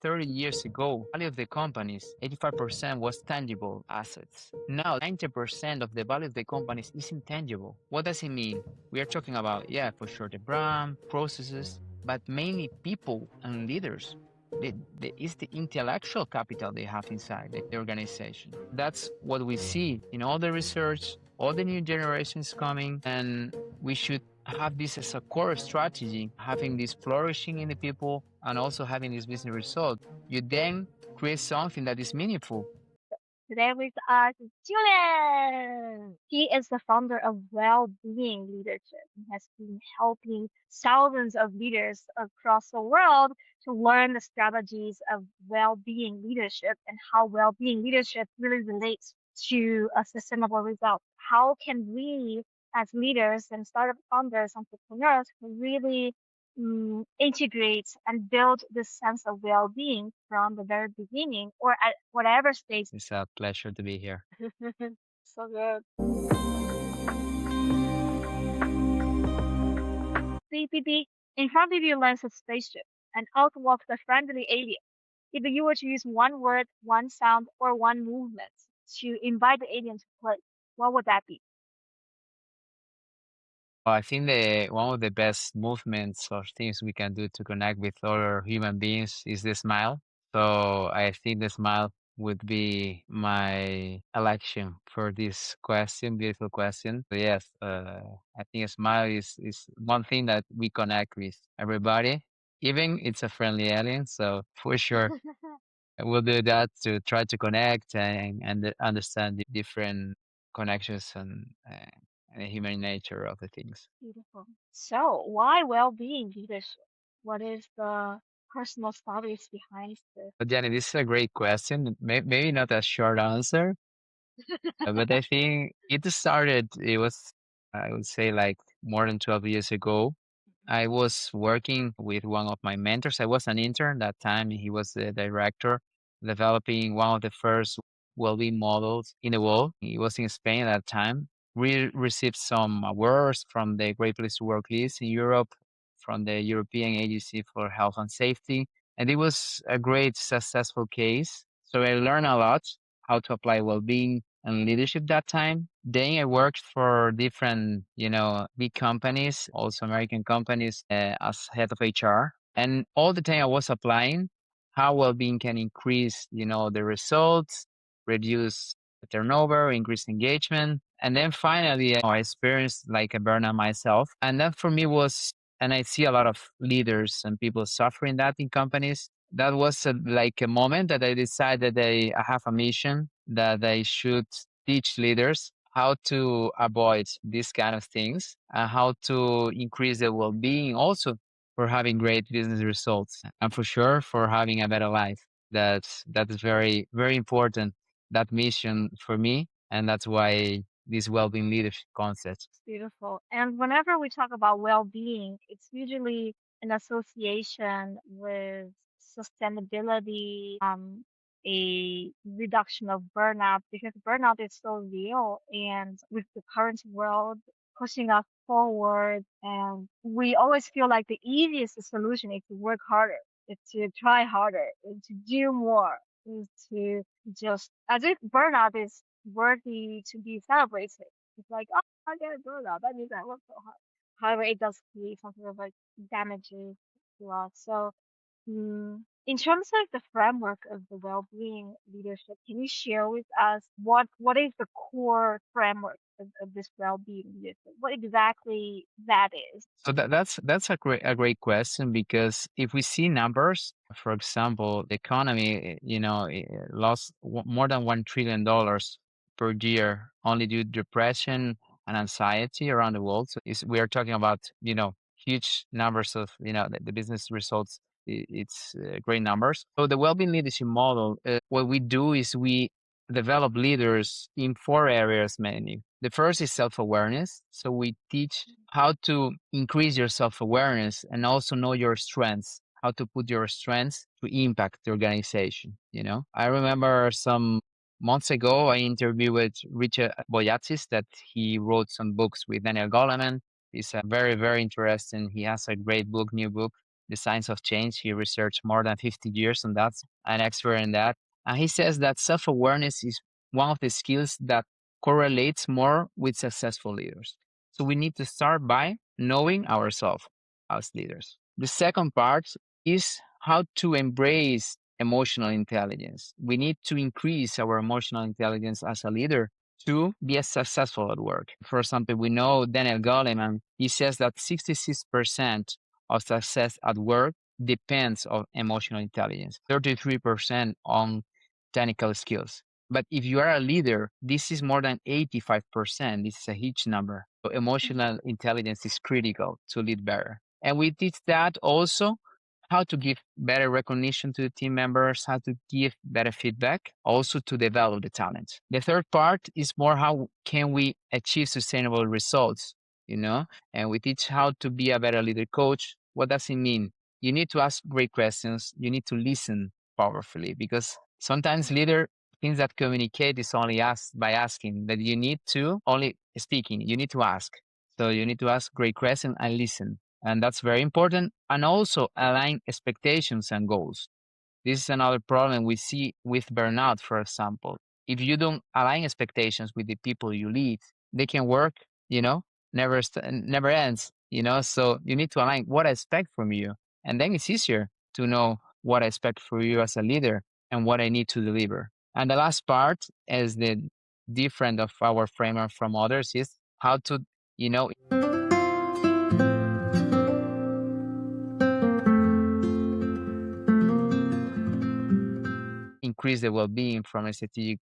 30 years ago, value of the companies, 85% was tangible assets. Now, 90% of the value of the companies is intangible. What does it mean? We are talking about, yeah, for sure, the brand, processes, but mainly people and leaders. It's the intellectual capital they have inside the organization. That's what we see in all the research, all the new generations coming, and we should have this as a core strategy, having this flourishing in the people and also having this business result. You then create something that is meaningful. Today with us is Julian. He is the founder of Wellbeing Leadership and has been helping thousands of leaders across the world to learn the strategies of well-being leadership and how well-being leadership really relates to a sustainable result. How can we as leaders and startup founders, entrepreneurs really integrate and build this sense of well-being from the very beginning or at whatever stage. It's a pleasure to be here. So good. CPD, in front of you lands a spaceship, and out walks a friendly alien. If you were to use one word, one sound, or one movement to invite the alien to play, what would that be? I think the one of the best movements or things we can do to connect with other human beings is the smile. So I think the smile would be my election for this question, beautiful question. So yes, I think a smile is one thing that we connect with everybody, even it's a friendly alien. So for sure, we'll do that to try to connect and understand the different connections and the human nature of the things. Beautiful. So, why well-being leadership? What is the personal stories behind this? But Jenny, this is a great question. Maybe not a short answer, but I think it was, I would say, like more than 12 years ago. I was working with one of my mentors. I was an intern that time. He was the director, developing one of the first well-being models in the world. He was in Spain at that time. We received some awards from the Great Place to Work list in Europe, from the European Agency for Health and Safety. And it was a great successful case. So I learned a lot how to apply well-being and leadership that time. Then I worked for different, big companies, also American companies, as head of HR. And all the time I was applying how well-being can increase, the results, reduce turnover, increase engagement. And then finally, I experienced like a burnout myself. And that for me was, and I see a lot of leaders and people suffering that in companies. That was like a moment that I decided I have a mission that I should teach leaders how to avoid these kind of things and how to increase their well-being also for having great business results and for sure for having a better life. That is very, very important, that mission for me. And that's why this well-being leadership concept. Beautiful. And whenever we talk about well-being, it's usually an association with sustainability, a reduction of burnout because burnout is so real and with the current world pushing us forward and we always feel like the easiest solution is to work harder, is to try harder, is to do more, is to just as if burnout is worthy to be celebrated. It's like, oh, I get a burnout. That means I work so hard. However, it does create some sort of like damages to us. So, in terms of the framework of the well-being leadership, can you share with us what is the core framework of this well-being leadership? What exactly that is? So that's a great question because if we see numbers, for example, the economy, lost more than $1 trillion per year only due to depression and anxiety around the world. So we are talking about huge numbers of the business results. It's great numbers. So the well-being leadership model, what we do is we develop leaders in four areas mainly. The first is self-awareness. So we teach how to increase your self-awareness and also know your strengths, how to put your strengths to impact the organization. I remember some months ago, I interviewed with Richard Boyatzis that he wrote some books with Daniel Goleman. He's a very, very interesting. He has a great book, new book the science of change. He researched more than 50 years on that, an expert in that. And he says that self-awareness is one of the skills that correlates more with successful leaders. So we need to start by knowing ourselves as leaders. The second part is how to embrace emotional intelligence. We need to increase our emotional intelligence as a leader to be as successful at work. For example, we know Daniel Goleman, he says that 66% of success at work depends on emotional intelligence, 33% on technical skills. But if you are a leader, this is more than 85%. This is a huge number. So emotional intelligence is critical to lead better. And we teach that also how to give better recognition to the team members, how to give better feedback, also to develop the talent. The third part is more how can we achieve sustainable results, you know? And we teach how to be a better leader coach. What does it mean? You need to ask great questions. You need to listen powerfully because sometimes leader things that communicate is only asked by asking, that you need to only speaking, you need to ask. So you need to ask great questions and listen. And that's very important. And also align expectations and goals. This is another problem we see with burnout, for example. If you don't align expectations with the people you lead, they can work, you know, never ends, you know. So you need to align what I expect from you. And then it's easier to know what I expect for you as a leader and what I need to deliver. And the last part is the different of our framework from others is how to, you know, increase the well-being from a strategic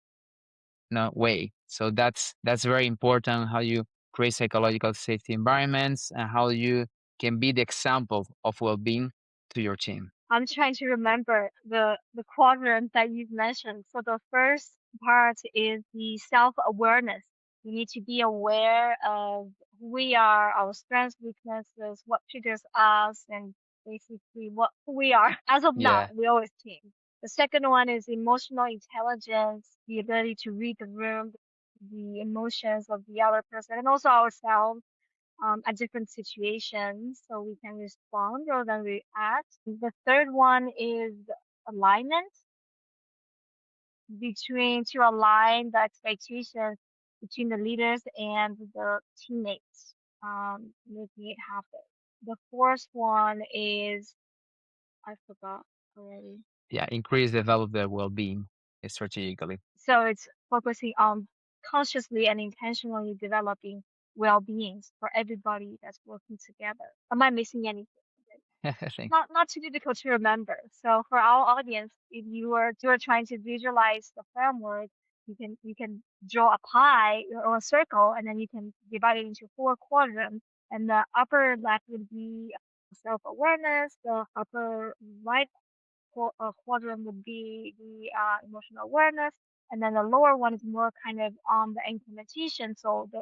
way. So that's very important how you create psychological safety environments and how you can be the example of well-being to your team. I'm trying to remember the quadrant that you've mentioned. So the first part is the self-awareness. We need to be aware of who we are, our strengths, weaknesses, what triggers us, and basically what who we are. As of now, Yeah. we always change. The second one is emotional intelligence, the ability to read the room, the emotions of the other person, and also ourselves at different situations so we can respond rather than react. The third one is alignment to align the expectations between the leaders and the teammates, making it happen. The fourth one is, I forgot already. Yeah, increase, develop their well-being strategically. So it's focusing on consciously and intentionally developing well-beings for everybody that's working together. Am I missing anything? Thank Not too difficult to remember. So for our audience, if you are trying to visualize the framework, you can draw a pie or a circle, and then you can divide it into four quadrants. And the upper left would be self-awareness. The upper right quadrant would be the emotional awareness, and then the lower one is more kind of on the implementation. So the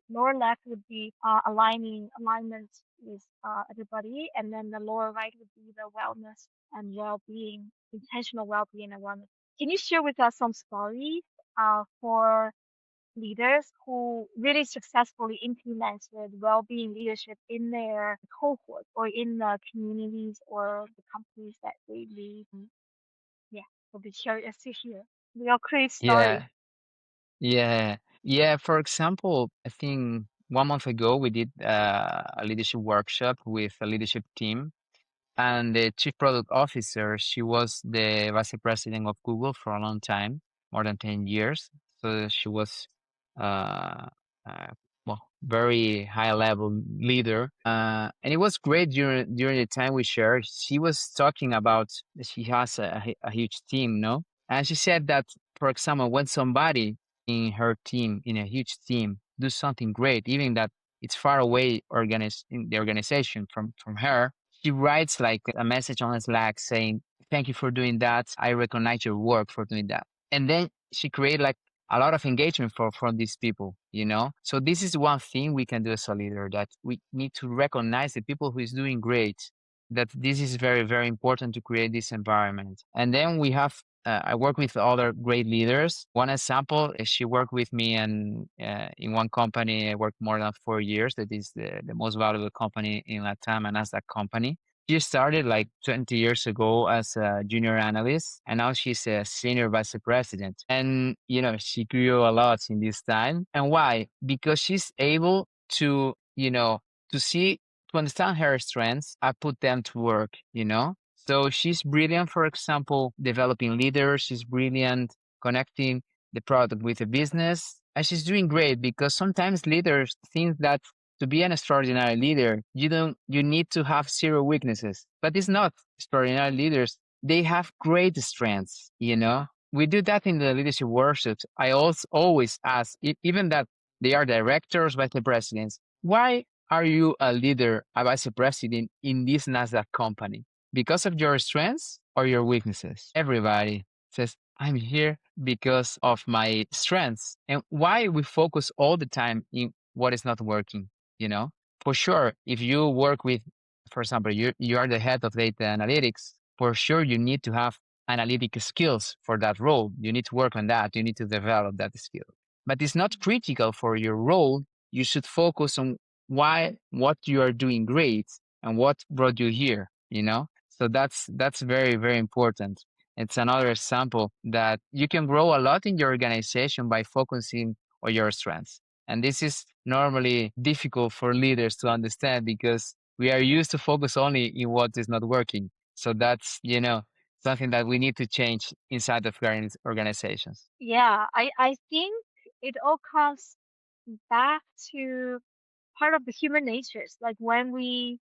lower left would be alignment with everybody, and then the lower right would be the wellness and well-being, intentional well-being and wellness. Can you share with us some stories for leaders who really successfully implemented well-being leadership in their cohort or in the communities or the companies that they lead? Yeah, we'll be curious to hear real great stories. Yeah, yeah, yeah. For example, I think 1 month ago we did a leadership workshop with a leadership team. And the chief product officer, she was the vice president of Google for a long time, more than 10 years. So she was, uh, well, very high level leader. And it was great during the time we shared. She was talking about she has a huge team, no? And she said that, for example, when somebody in her team, in a huge team, do something great, even that it's far away in the organization from her, she writes like a message on Slack saying, "Thank you for doing that. I recognize your work for doing that." And then she created like a lot of engagement from these people, you know? So this is one thing we can do as a leader, that we need to recognize the people who is doing great, that this is very, very important to create this environment. And then we have I work with other great leaders. One example is she worked with me and in one company. I worked more than 4 years. That is the most valuable company in Latam, and as that company. She started like 20 years ago as a junior analyst, and now she's a senior vice president. And, she grew a lot in this time. And why? Because she's able to see, to understand her strengths, I put them to work. So she's brilliant, for example, developing leaders. She's brilliant connecting the product with the business. And she's doing great because sometimes leaders think that to be an extraordinary leader, you need to have zero weaknesses. But it's not. Extraordinary leaders, they have great strengths. We do that in the leadership workshops. I also always ask, even that they are directors, vice presidents, why are you a leader, a vice president in this NASDAQ company? Because of your strengths or your weaknesses? Everybody says, I'm here because of my strengths. And why we focus all the time in what is not working, you know? For sure, if you work with, for example, you are the head of data analytics, for sure you need to have analytic skills for that role. You need to work on that. You need to develop that skill. But it's not critical for your role. You should focus on what you are doing great and what brought you here. So that's very, very important. It's another example that you can grow a lot in your organization by focusing on your strengths. And this is normally difficult for leaders to understand because we are used to focus only in what is not working. So that's something that we need to change inside of organizations. Yeah, I think it all comes back to part of the human natures. Like when we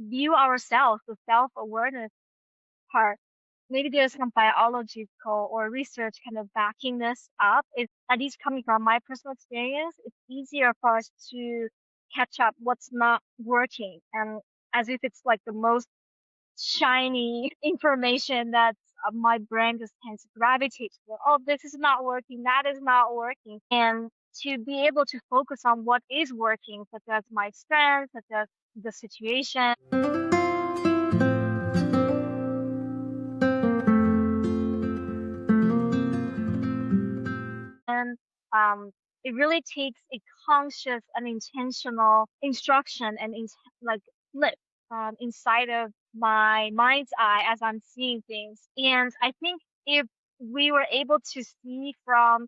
view ourselves, the self-awareness part, maybe there's some biological or research kind of backing this up. It's at least coming from my personal experience, it's easier for us to catch up what's not working and as if it's like the most shiny information that my brain just tends to gravitate to. Oh, this is not working, that is not working. And to be able to focus on what is working, such as my strengths, such as the situation. And it really takes a conscious and intentional instruction and like flip inside of my mind's eye as I'm seeing things. And I think if we were able to see from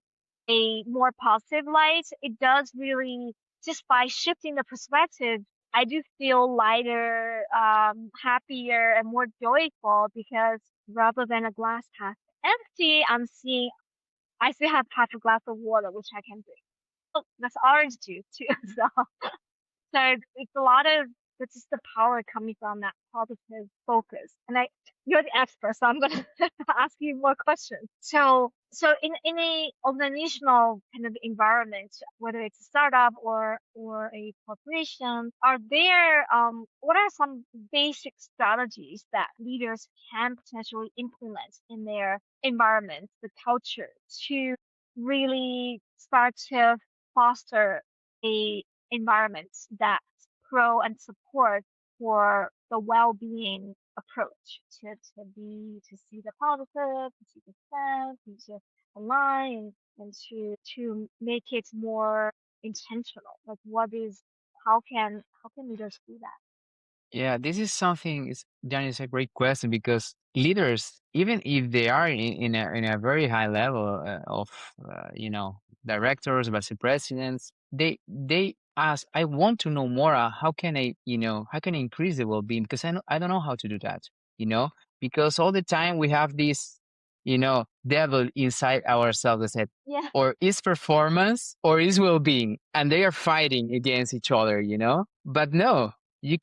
a more positive light, it does really, just by shifting the perspective, I do feel lighter, happier, and more joyful because rather than a glass half empty, I'm seeing I still have half a glass of water, which I can drink. Oh, that's orange juice too. So it's a lot of it's just the power coming from that positive focus. And you're the expert, so I'm gonna ask you more questions. So in a organizational kind of environment, whether it's a startup or a corporation, are there what are some basic strategies that leaders can potentially implement in their environment, the culture, to really start to foster a environment that pro and support for the well-being approach to see the positive, to see the sense, and to align and to make it more intentional. Like what is how can leaders do that? Yeah, this is something, Danny, is a great question because leaders, even if they are in a very high level of, directors, vice presidents, they ask, I want to know more. How can I increase the well-being? Because I don't know how to do that, you know, because all the time we have this devil inside ourselves that said, Yeah. or is performance or is well-being, and they are fighting against each other. But no, you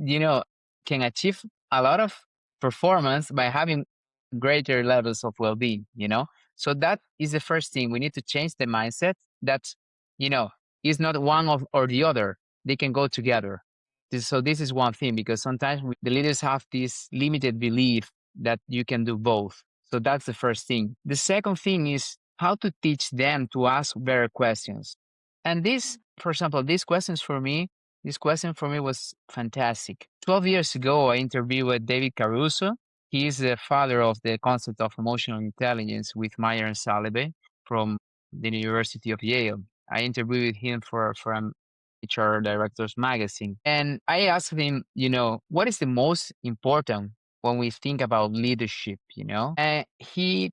you know, can achieve a lot of performance by having greater levels of well-being, So that is the first thing. We need to change the mindset that, you know, is not one of or the other. They can go together. So this is one thing because sometimes the leaders have this limited belief that you can do both. So that's the first thing. The second thing is how to teach them to ask better questions. And for example, this question for me was fantastic. 12 years ago, I interviewed with David Caruso. He is the father of the concept of emotional intelligence with Meyer and Salebe from the University of Yale. I interviewed him for HR Directors Magazine. And I asked him, what is the most important when we think about leadership? And he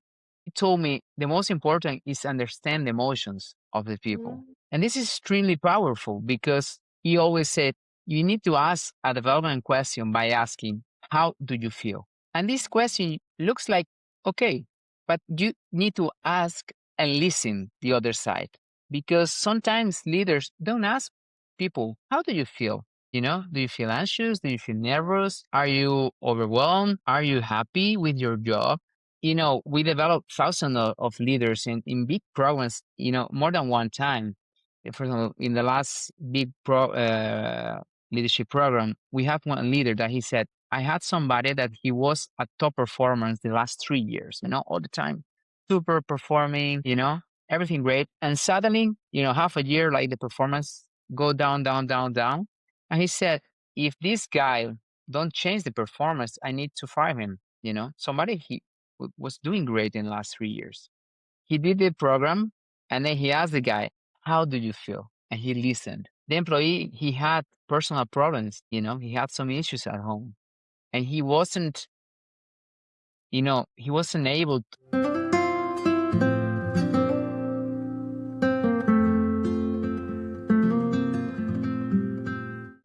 told me the most important is understand the emotions of the people. And this is extremely powerful because he always said, you need to ask a development question by asking, how do you feel? And this question looks like, okay, but you need to ask and listen the other side because sometimes leaders don't ask people, how do you feel? Do you feel anxious? Do you feel nervous? Are you overwhelmed? Are you happy with your job? We developed thousands of leaders in big programs, more than one time. For example, in the last big leadership program, we have one leader that he said, I had somebody that he was a top performance the last 3 years, all the time, super performing, everything great. And suddenly, half a year, like the performance go down, down, down, down. And he said, if this guy don't change the performance, I need to fire him. Somebody he was doing great in the last 3 years. He did the program and then he asked the guy, how do you feel? And he listened. The employee, he had personal problems, he had some issues at home and he wasn't able to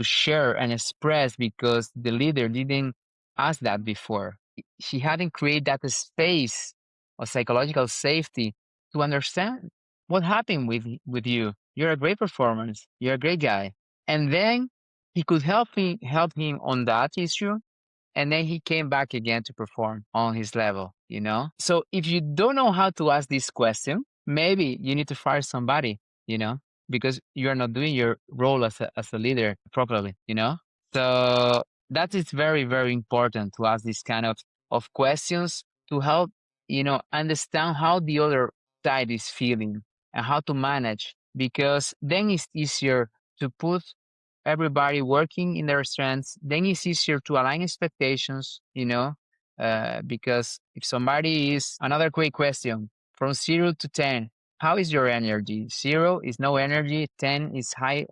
share and express because the leader didn't ask that before. She hadn't created that space of psychological safety to understand what happened with you. You're a great performance. You're a great guy. And then he could help him on that issue. And then he came back again to perform on his level. So if you don't know how to ask this question, maybe you need to fire somebody, you know, because you're not doing your role as a leader properly. So that is very, very important to ask this kind of questions to help, understand how the other side is feeling and how to manage, because then it's easier to put everybody working in their strengths. Then it's easier to align expectations, because if somebody is, another quick question, from 0 to 10, how is your energy? 0 is no energy, 10 is high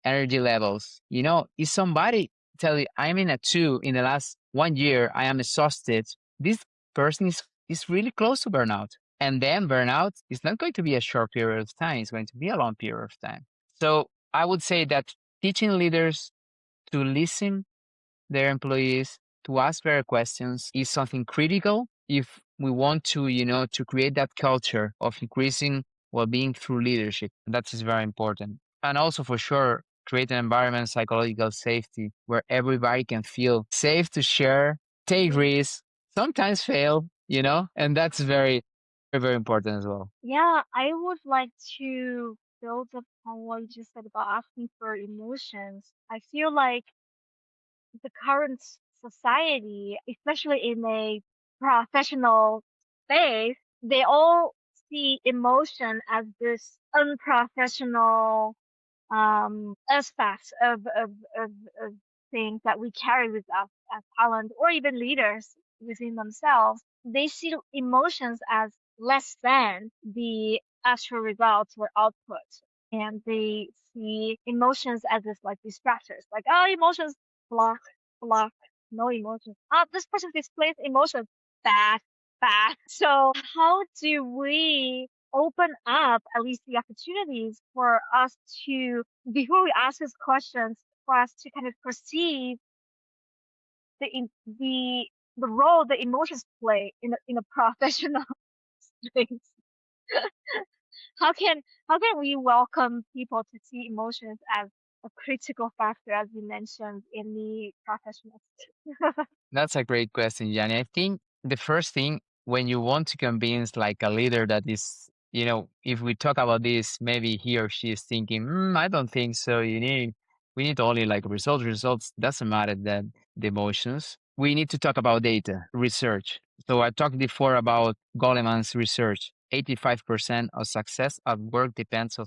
energy levels. If somebody tell you, I'm in a 2 in the last 1 year, I am exhausted, this person is really close to burnout. And then burnout is not going to be a short period of time, it's going to be a long period of time. So I would say that teaching leaders to listen their employees, to ask better questions is something critical if we want to create that culture of increasing well-being through leadership. That is very important. And also for sure, create an environment, psychological safety, where everybody can feel safe to share, take risks, sometimes fail, and that's very, very, very important as well. Yeah, I would like to build upon what you just said about asking for emotions. I feel like the current society, especially in a professional space, they all see emotion as this unprofessional aspects of things that we carry with us as talent or even leaders within themselves. They see emotions as less than the actual results or output. And they see emotions as this like distractors, like, oh, emotions block, block, no emotions. This person displays emotions, bad, bad. So how do we open up at least the opportunities for us to, before we ask these questions, for us to kind of perceive the the role the emotions play in a professional space? How can we welcome people to see emotions as a critical factor, as you mentioned in the professional space? That's a great question, Yanni. I think the first thing when you want to convince like a leader that is, if we talk about this, maybe he or she is thinking, I don't think so. We need only like results. Results doesn't matter than the emotions. We need to talk about data, research. So I talked before about Goleman's research. 85% of success at work depends on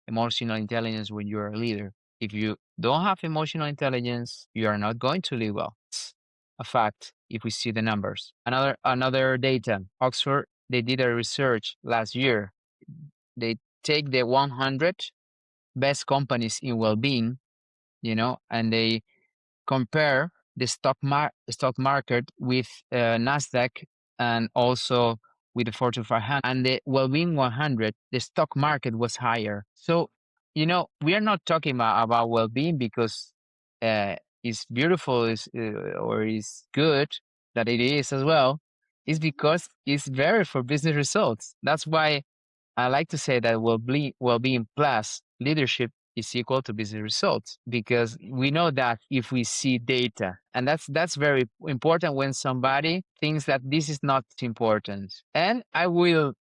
emotional intelligence when you're a leader. If you don't have emotional intelligence, you are not going to live well. It's a fact if we see the numbers. Another data. Oxford, they did a research last year. They take the 100. best companies in well-being, and they compare the stock market with Nasdaq and also with the Fortune 500 and the Wellbeing 100. The stock market was higher. So we are not talking about well-being because it's beautiful, or is good, that it is as well. It's because it's very for business results. That's why I like to say that well-being plus leadership is equal to business results, because we know that if we see data, and that's very important when somebody thinks that this is not important. And I will,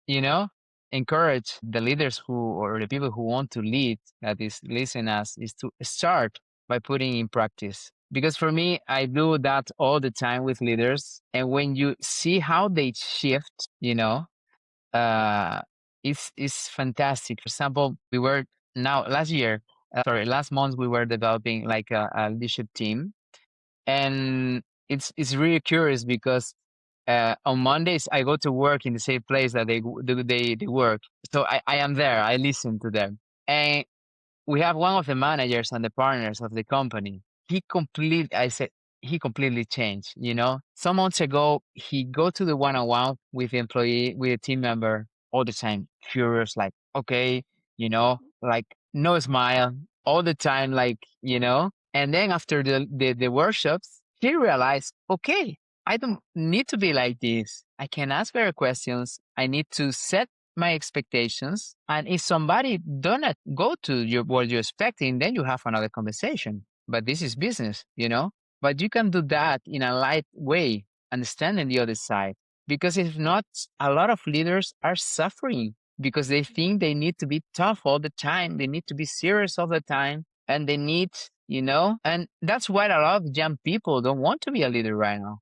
you know, encourage the leaders who, or the people who want to lead, that is listen us, is to start by putting in practice. Because for me, I do that all the time with leaders. And when you see how they shift, uh, it's fantastic. For example, we were now last month we were developing like a leadership team, and it's really curious because on Mondays I go to work in the same place that they work, so I am there. I listen to them, and we have one of the managers and the partners of the company. He completely changed. Some months ago, he go to the one-on-one with the employee, with a team member all the time, curious, like, okay, like no smile all the time, and then after the workshops, he realized, okay, I don't need to be like this. I can ask better questions. I need to set my expectations. And if somebody do not go to what you're expecting, then you have another conversation. But this is business. But you can do that in a light way, understanding the other side. Because if not, a lot of leaders are suffering because they think they need to be tough all the time. They need to be serious all the time. And they and that's why a lot of young people don't want to be a leader right now.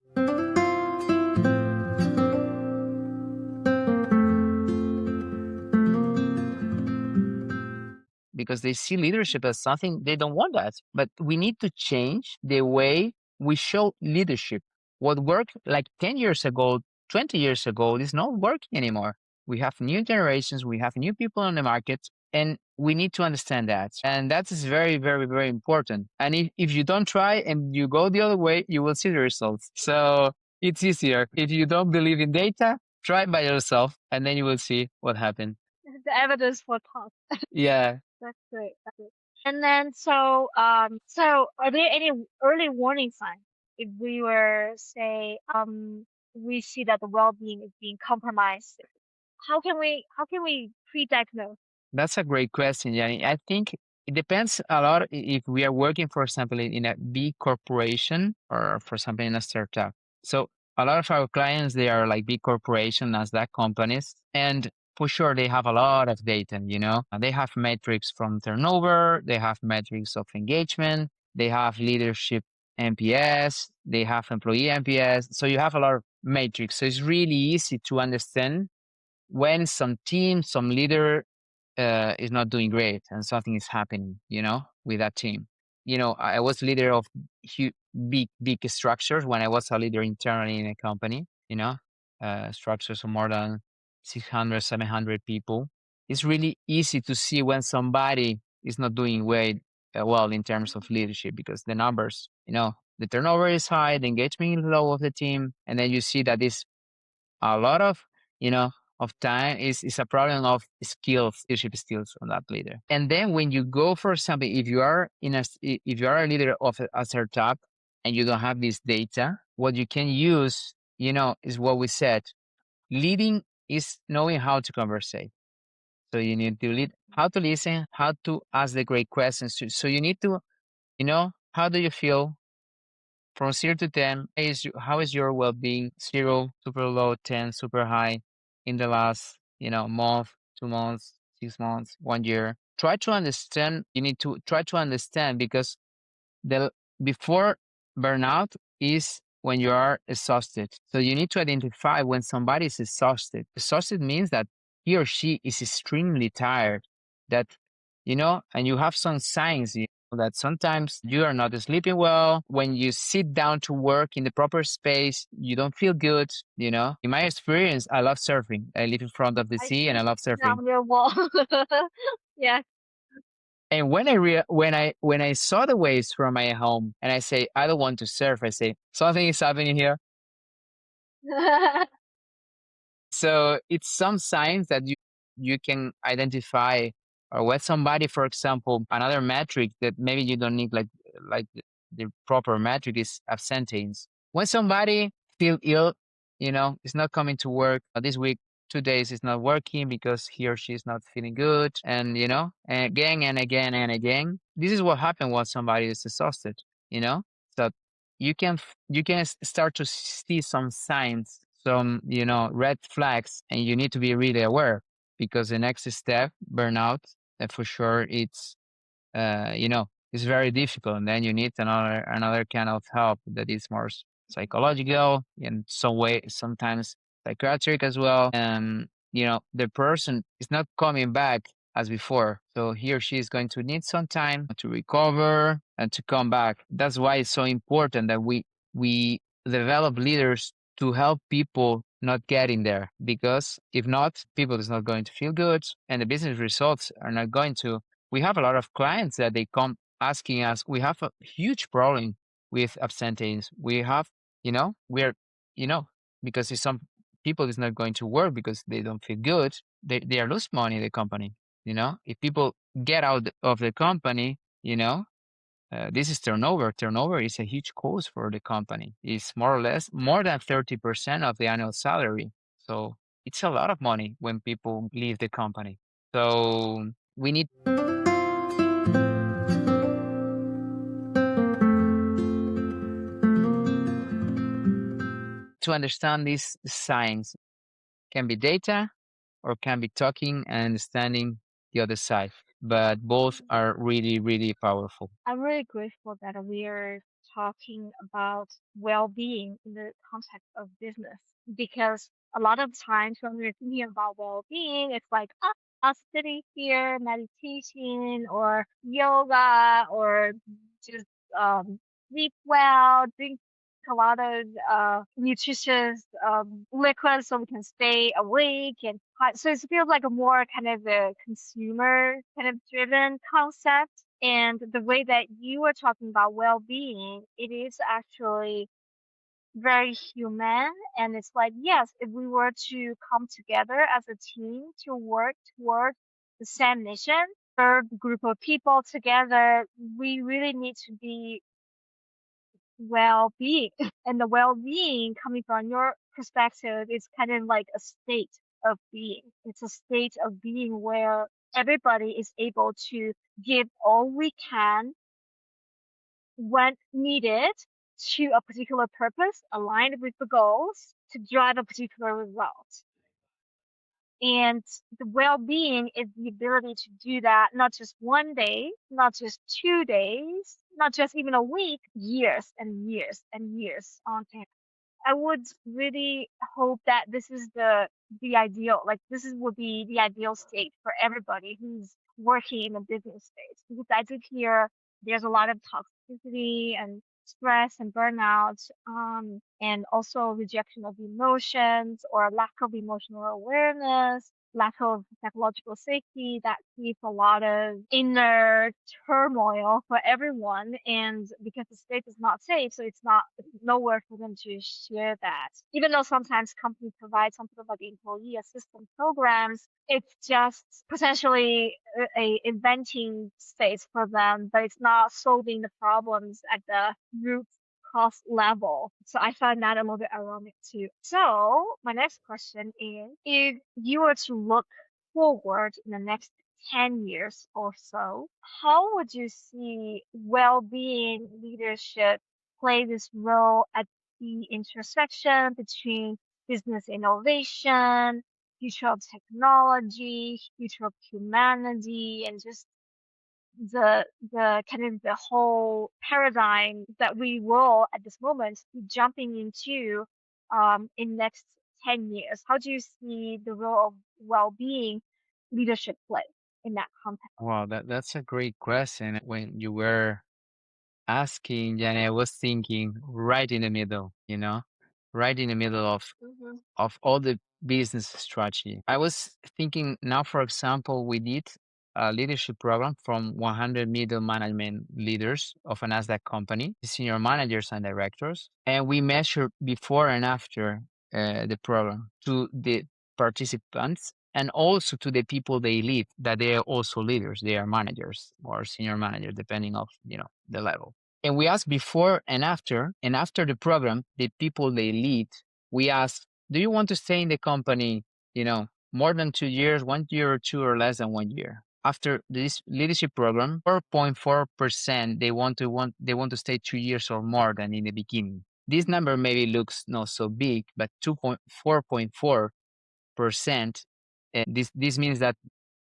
Because they see leadership as something they don't want that. But we need to change the way we show leadership. What worked like 10 years ago, 20 years ago is not working anymore. We have new generations, we have new people on the market, and we need to understand that. And that is very, very, very important. And if you don't try and you go the other way, you will see the results. So it's easier. If you don't believe in data, try it by yourself, and then you will see what happened. The evidence for thought. Yeah. That's great. That's great. And then, so are there any early warning signs if we were, say, we see that the well-being is being compromised? How can we pre-diagnose? That's a great question, Yanni. I think it depends a lot if we are working, for example, in a big corporation or, for example, in a startup. So a lot of our clients, they are like big corporation, Nasdaq companies, and for sure they have a lot of data. They have metrics from turnover, they have metrics of engagement, they have leadership NPS, they have employee NPS. So you have a lot of metrics. So it's really easy to understand when some team, some leader is not doing great and something is happening, with that team. I was leader of big structures when I was a leader internally in a company, structures of more than 600, 700 people. It's really easy to see when somebody is not doing well in terms of leadership, because the numbers, the turnover is high, the engagement is low of the team. And then you see that this a lot you know of time is a problem of skills, leadership skills on that leader. And then when you go, for example, if you are a leader of a startup and you don't have this data, what you can use, is what we said. Leading is knowing how to conversate. So you need to lead, how to listen, how to ask the great questions. So you need to, how do you feel? From 0 to 10, how is your well-being? 0, super low, 10, super high, in the last, month, 2 months, 6 months, 1 year. Try to understand. You need to try to understand, because the before burnout is when you are exhausted. So you need to identify when somebody is exhausted. Exhausted means that he or she is extremely tired. That and you have some signs, that sometimes you are not sleeping well. When you sit down to work in the proper space, you don't feel good. In my experience, I love surfing. I live in front of the I sea and see I love it surfing. on your wall. Yeah. And when I saw the waves from my home, and I say I don't want to surf, I say something is happening here. So it's some signs that you can identify, or when somebody, for example, another metric that maybe you don't need, like the proper metric is absenteeism. When somebody feel ill, is not coming to work this week, 2 days is not working because he or she is not feeling good, and and again and again and again. This is what happens when somebody is exhausted. You know, so you can start to see some signs, some red flags, and you need to be really aware, because the next step, burnout, for sure, it's very difficult, and then you need another kind of help that is more psychological, in some way, sometimes psychiatric as well. And the person is not coming back as before, so he or she is going to need some time to recover and to come back. That's why it's so important that we develop leaders to help people not getting there, because if not, people is not going to feel good, and the business results are not going to. We have a lot of clients that they come asking us, we have a huge problem with absenteeism. We have, we're, you know, because if some people is not going to work because they don't feel good, they are lose money in the company. If people get out of the company, this is turnover. Turnover is a huge cost for the company. It's more or less more than 30% of the annual salary. So it's a lot of money when people leave the company. So we need to understand these signs. Can be data or can be talking and understanding the other side. But both are really, really powerful. I'm really grateful that we're talking about well-being in the context of business, because a lot of times when we're thinking about well-being, it's like, us sitting here, meditation or yoga, or just sleep well, drink a lot of nutritious liquids so we can stay awake and so it feels like a more kind of a consumer kind of driven concept. And the way that you are talking about well-being, it is actually very human. And it's like, yes, if we were to come together as a team to work towards the same mission, serve a group of people together, we really need to be well-being. And the well-being, coming from your perspective, is kind of like a state of being. It's a state of being where everybody is able to give all we can when needed to a particular purpose aligned with the goals to drive a particular result. And the well-being is the ability to do that not just one day, not just 2 days, not just even a week, years and years and years on end. I would really hope that this is the ideal, like this is would be the ideal state for everybody who's working in a business space. Because I did hear there's a lot of toxicity and stress and burnout, and also rejection of emotions or lack of emotional awareness, lack of psychological safety that creates a lot of inner turmoil for everyone. And because the space is not safe, so it's not nowhere for them to share that. Even though sometimes companies provide some sort of like employee assistance programs, it's just potentially a inventing space for them, but it's not solving the problems at the root cause level. So I find that a little bit ironic too. So my next question is, if you were to look forward in the next 10 years or so, how would you see well-being leadership play this role at the intersection between business innovation, future of technology, future of humanity, and just the kind of the whole paradigm that we will at this moment be jumping into in next 10 years? How do you see the role of well-being leadership play in that context? Wow, that's a great question. When you were asking, Jenny, I was thinking right in the middle, right in the middle of all the business strategy. I was thinking now, for example, we did. a leadership program from 100 middle management leaders of a NASDAQ company, senior managers and directors. And we measure before and after the program to the participants and also to the people they lead, that they are also leaders. They are managers or senior managers, depending of, the level. And we ask before and after the program, the people they lead, we ask, do you want to stay in the company, more than 2 years, 1 year or two, or less than 1 year? After this leadership program, 4.4% they want to stay 2 years or more than in the beginning. This number maybe looks not so big, but 4.4%. This means that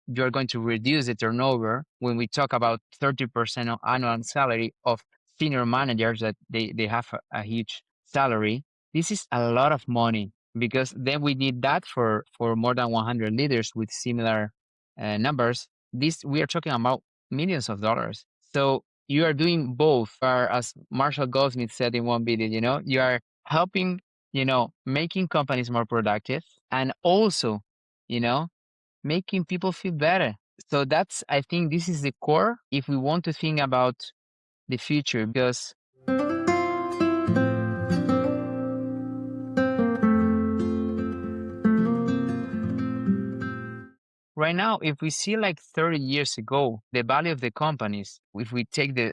you're going to reduce the turnover when we talk about 30% of annual salary of senior managers that they have a huge salary. This is a lot of money because then we need that for more than 100 leaders with similar numbers. We are talking about millions of dollars. So you are doing both. As Marshall Goldsmith said in one video, you are helping, making companies more productive and also, you know, making people feel better. So I think this is the core if we want to think about the future, because right now, if we see like 30 years ago, the value of the companies, if we take the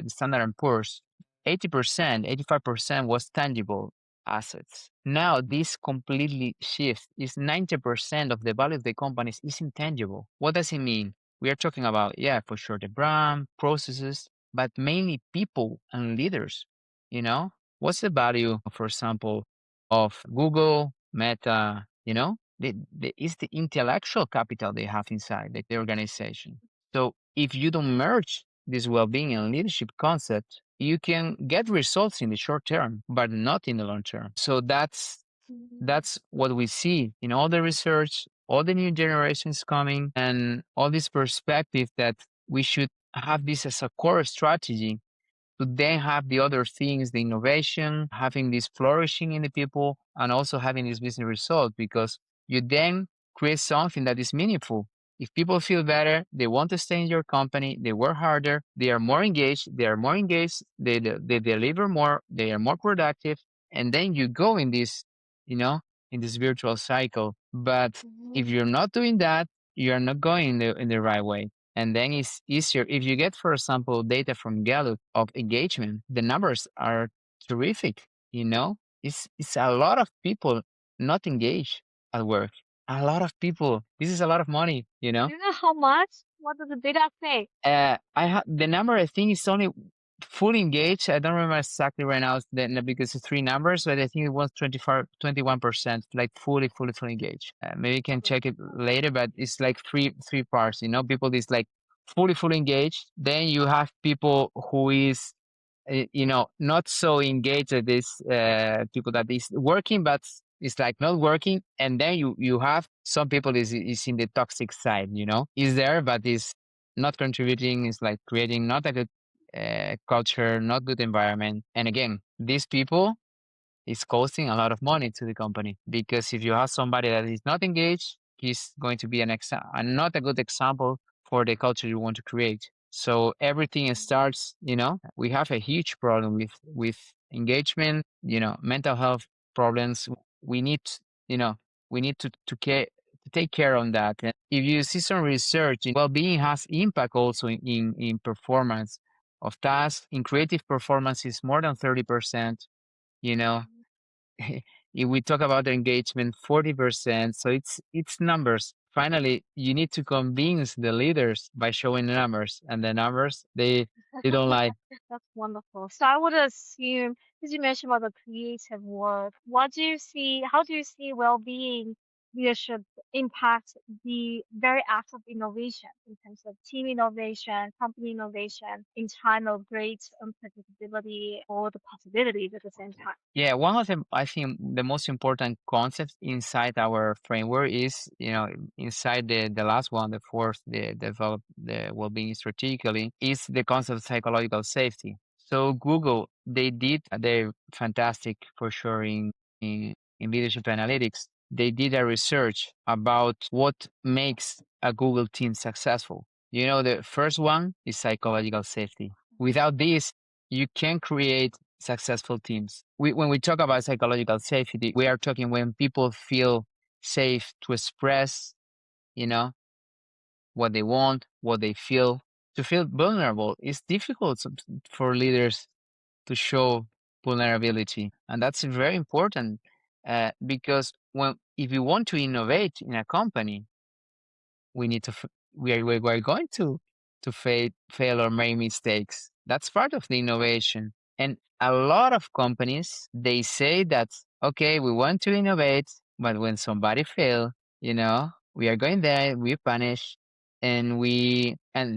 Standard and Poor's, 80%, 85% was tangible assets. Now this completely shifts. Is 90% of the value of the companies is intangible. What does it mean? We are talking about, yeah, for sure, the brand, processes, but mainly people and leaders. What's the value, for example, of Google, Meta, it's the intellectual capital they have inside the organization. So if you don't merge this well-being and leadership concept, you can get results in the short term, but not in the long term. So that's what we see in all the research, all the new generations coming, and all this perspective that we should have this as a core strategy to then have the other things, the innovation, having this flourishing in the people, and also having this business result, because you then create something that is meaningful. If people feel better, they want to stay in your company, they work harder, they are more engaged, they deliver more, they are more productive, and then you go you know, in this virtual cycle. But if you're not doing that, you're not going in the right way. And then it's easier if you get, for example, data from Gallup of engagement. The numbers are terrific. It's a lot of people not engaged at work. A lot of people. This is a lot of money. Do you know how much? What does the data say? I have the number. I think it's only fully engaged. I don't remember exactly right now because it's three numbers, but I think it was 21%, like fully engaged. Maybe you can check it later, but it's like three parts. People is like fully engaged. Then you have people who is not so engaged at this people that is working, but it's like not working. And then you have some people is in the toxic side, is there, but is not contributing, is like creating not a good culture, not good environment. And again, these people is costing a lot of money to the company, because if you have somebody that is not engaged, he's going to be not a good example for the culture you want to create. So everything starts, we have a huge problem with engagement, mental health problems. We need, you know, we need to take care on that. And if you see some research, well-being has impact also in performance of tasks. In creative performance is more than 30%, you know. If we talk about the engagement, 40%. So it's numbers. Finally, you need to convince the leaders by showing the numbers, and the numbers they don't like. That's wonderful. So I would assume, as you mentioned about the creative work, how do you see well-being leadership impact the very act of innovation in terms of team innovation, company innovation, in time of great unpredictability or the possibilities at the same time? Yeah, one of the I think the most important concepts inside our framework is, inside the last one, the fourth, the develop the well-being strategically, is the concept of psychological safety. So Google, they're fantastic for sure in leadership analytics. They did a research about what makes a Google team successful. The first one is psychological safety. Without this, you can create successful teams. When we talk about psychological safety, we are talking when people feel safe to express, you know, what they want, what they feel. To feel vulnerable is difficult for leaders to show vulnerability, and that's very important because when if you want to innovate in a company, we need to we're going to fail or make mistakes. That's part of the innovation. And a lot of companies, they say that, okay, we want to innovate, but when somebody fail, we are going there, we punish, and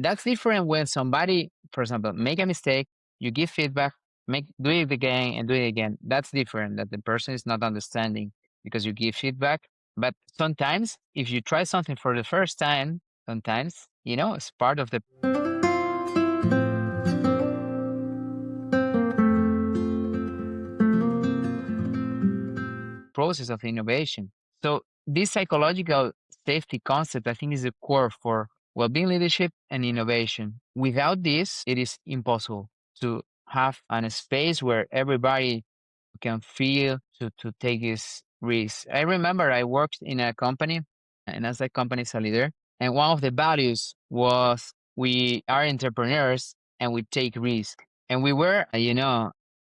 that's different when somebody, for example, make a mistake, you give feedback, do it again and do it again. That's different. That the person is not understanding because you give feedback, but sometimes, if you try something for the first time, sometimes, it's part of the process of innovation. So, this psychological safety concept, I think, is the core for well-being leadership and innovation. Without this, it is impossible to have a space where everybody can feel to take this risk. I remember I worked in a company, and as a company as a leader, and one of the values was we are entrepreneurs and we take risk. And we were,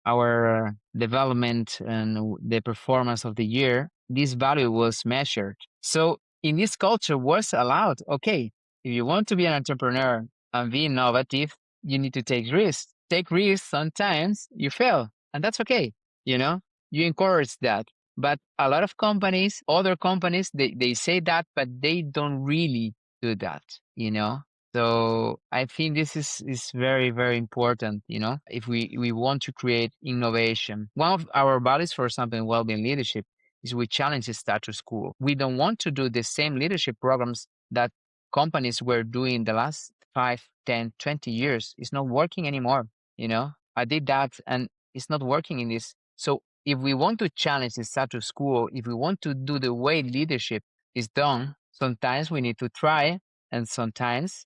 our development and the performance of the year, this value was measured. So in this culture was allowed, okay, if you want to be an entrepreneur and be innovative, you need to take risks. Take risks, sometimes you fail, and that's okay you know you encourage that, but a lot of companies, other companies, they say that, but they don't really do that you know so I think this is very, very important, if we want to create innovation. One of our values, for example, in well-being leadership, is we challenge the status quo. We don't want to do the same leadership programs that companies were doing the last 5, 10, 20 years. It's not working anymore. I did that, and it's not working in this. So if we want to challenge the status quo, if we want to do the way leadership is done, sometimes we need to try, and sometimes,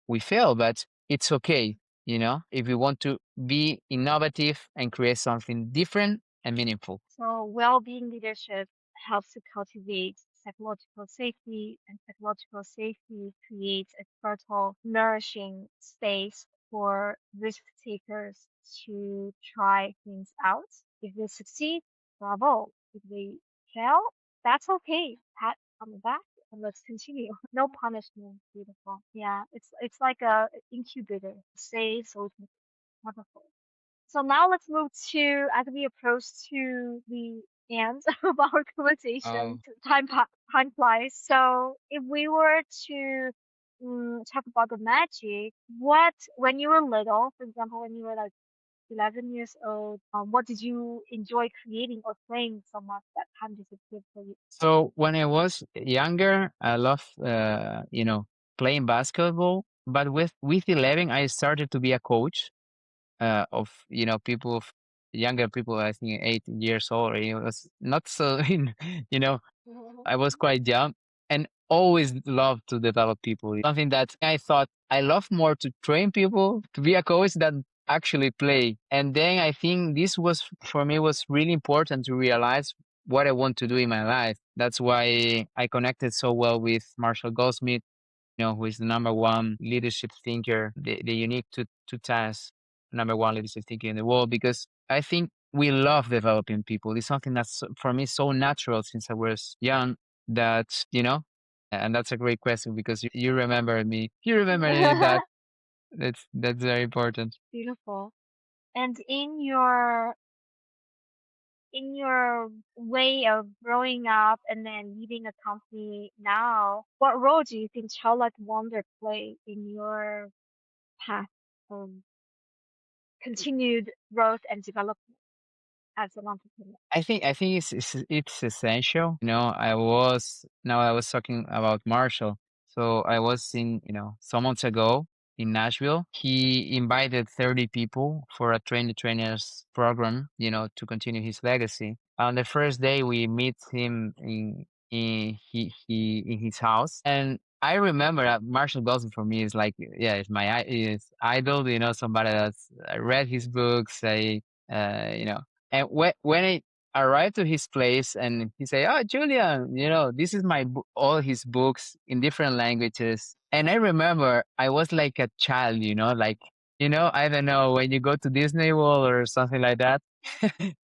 we fail, but it's okay, if we want to be innovative and create something different and meaningful. So, well-being leadership helps to cultivate psychological safety, and psychological safety creates a fertile, nourishing space for risk takers to try things out. If they succeed, bravo. If they fail, that's okay. Pat on the back and let's continue. No punishment. Beautiful. Yeah, it's like a incubator. Safe, so it's wonderful. So now let's move to, as we approach to the end of our conversation, Oh, time flies. So if we were to talk about the magic, when you were little, for example, when you were like 11 years old, what did you enjoy creating or playing so much that time disappeared for you? so when I was younger, I loved, playing basketball. But with 11, I started to be a coach of people, younger people. I think 8 years old. It was not so, I was quite young and always loved to develop people. Something that I thought I love more to train people to be a coach than actually play. And then I think this was for me was really important to realize what I want to do in my life. That's why I connected so well with Marshall Goldsmith, who is the number one leadership thinker, the unique two times number one leadership thinker in the world, because I think we love developing people. It's something that's for me so natural since I was young that, and that's a great question because you remember me. You remember that. That's very important. Beautiful. And in your way of growing up and then leading a company now, what role do you think Childlike Wonder play in your path of continued growth and development as an entrepreneur? I think it's essential. I was talking about Marshall. So I was in, some months ago in Nashville. He invited 30 people for a train the trainers program, to continue his legacy. On the first day we meet him in his house, and I remember that Marshall Goldsmith for me is like, yeah, it's is idol. You know, somebody that's I read his books. You know, and when I arrived to his place and he say, "Oh, Julian, you know, this is all his books in different languages." And I remember I was like a child, you know, like I don't know when you go to Disney World or something like that.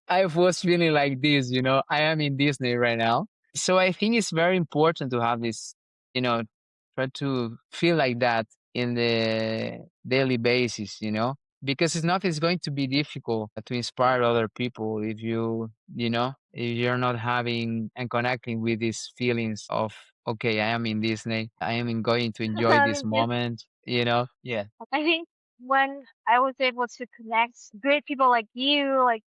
I was feeling like this, you know, I am in Disney right now. So I think it's very important to have this, you know, try to feel like that in the daily basis, you know, because it's going to be difficult to inspire other people if if you're not having and connecting with these feelings of, okay, I am in Disney, I am going to enjoy I this mean, this, moment, you know? Yeah. I think when I was able to connect great people like you, like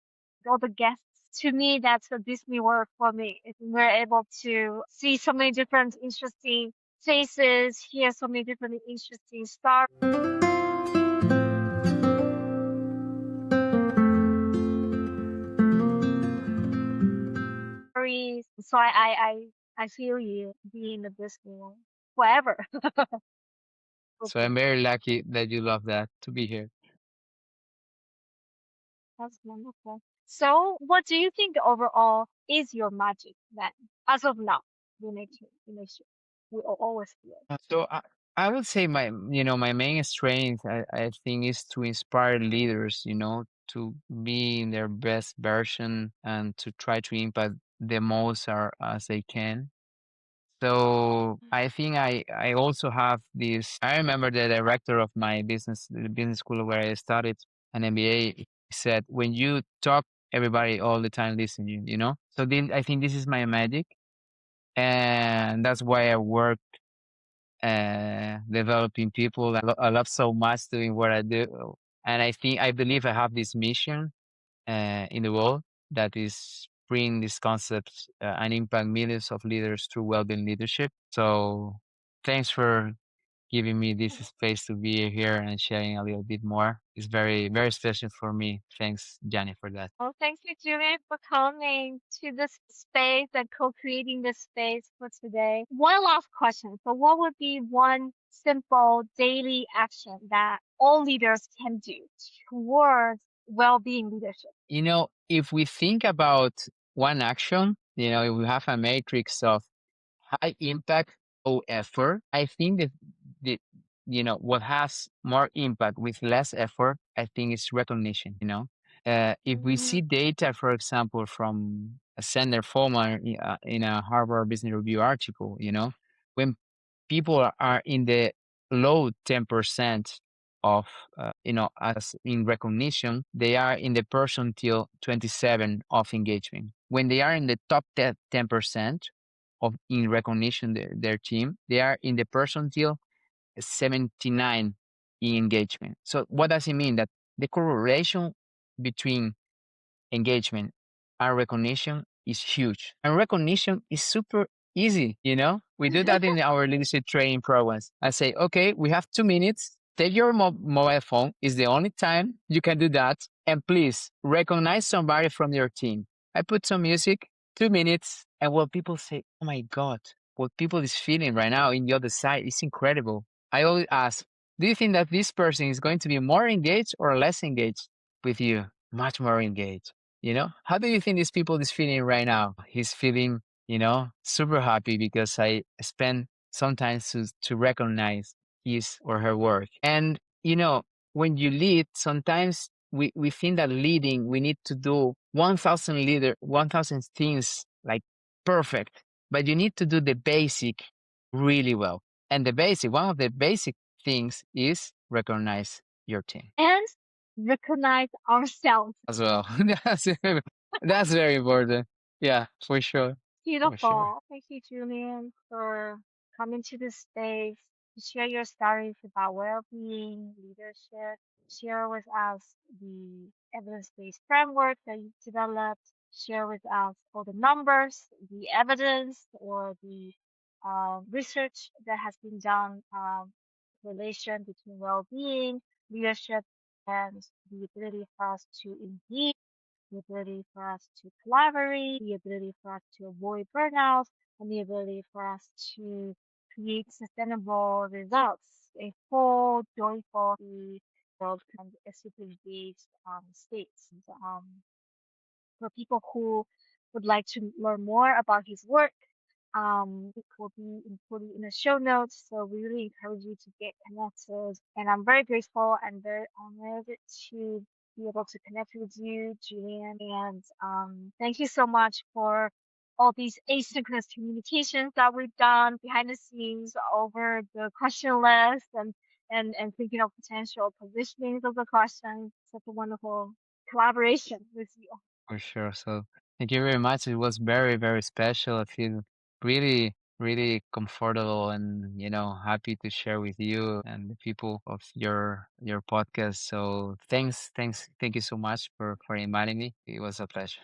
all the guests, to me, that's a Disney World for me. If we're able to see so many different interesting faces, hear so many different interesting stories. So I feel you being a Disney World forever. So I'm very lucky that you love that to be here. That's wonderful. So, what do you think overall is your magic then? As of now, we make sure we always feel. So I would say my main strength, I think, is to inspire leaders, to be in their best version and to try to impact the most as they can. So I think I also have this. I remember the director of the business school where I studied an MBA said, when you talk, everybody all the time listen you. So then I think this is my magic, and that's why I work developing people. I love so much doing what I do. And I believe I have this mission in the world that is bring these concepts and impact millions of leaders through well-being leadership. So thanks for giving me this space to be here and sharing a little bit more. It's very, very special for me. Thanks, Johnny, for that. Well, thank you, Julian, for coming to this space and co-creating this space for today. One last question. So, what would be one simple daily action that all leaders can do towards well-being leadership? If we think about one action, if we have a matrix of high impact, low effort. I think that the what has more impact with less effort, I think is recognition. If we see Mm, data, for example, from a Sander Forman in a Harvard Business Review article, when people are in the low 10% of as in recognition, they are in the percentile 27 of engagement. When they are in the top 10% of in recognition their team, they are in the percentile 79 in engagement. So what does it mean? That the correlation between engagement and recognition is huge. And recognition is super easy. We do that in our leadership training programs. I say, okay, we have 2 minutes. Take your mobile phone. It's the only time you can do that. And please recognize somebody from your team. I put some music, 2 minutes. And what people say, oh my God, what people is feeling right now in the other side is incredible. I always ask, do you think that this person is going to be more engaged or less engaged with you? Much more engaged. How do you think these people is feeling right now? He's feeling, super happy because I spend sometimes to recognize his or her work. And, when you lead, sometimes we think that leading, we need to do 1,000 things like perfect, but you need to do the basic really well. And one of the basic things is recognize your team and recognize ourselves. as well. That's very important. Yeah, for sure. For sure. Beautiful. Thank you, Julian, for coming to this space to share your stories about well-being, leadership. Share with us the evidence-based framework that you've developed. Share with us all the numbers, the evidence, or the research that has been done, relation between well-being, leadership, and the ability for us to engage, the ability for us to collaborate, the ability for us to avoid burnout, and the ability for us to create sustainable results, a whole joyful, world and a super engaged state. For people who would like to learn more about his work, it will be included in the show notes. So we really encourage you to get connected. And I'm very grateful and very honored to be able to connect with you, Julian. And thank you so much for all these asynchronous communications that we've done behind the scenes over the question list and thinking of potential positionings of the questions. Such a wonderful collaboration with you. For sure. So thank you very much. It was very, very special. I feel really, really comfortable and, happy to share with you and the people of your podcast. So thank you so much for inviting me. It was a pleasure.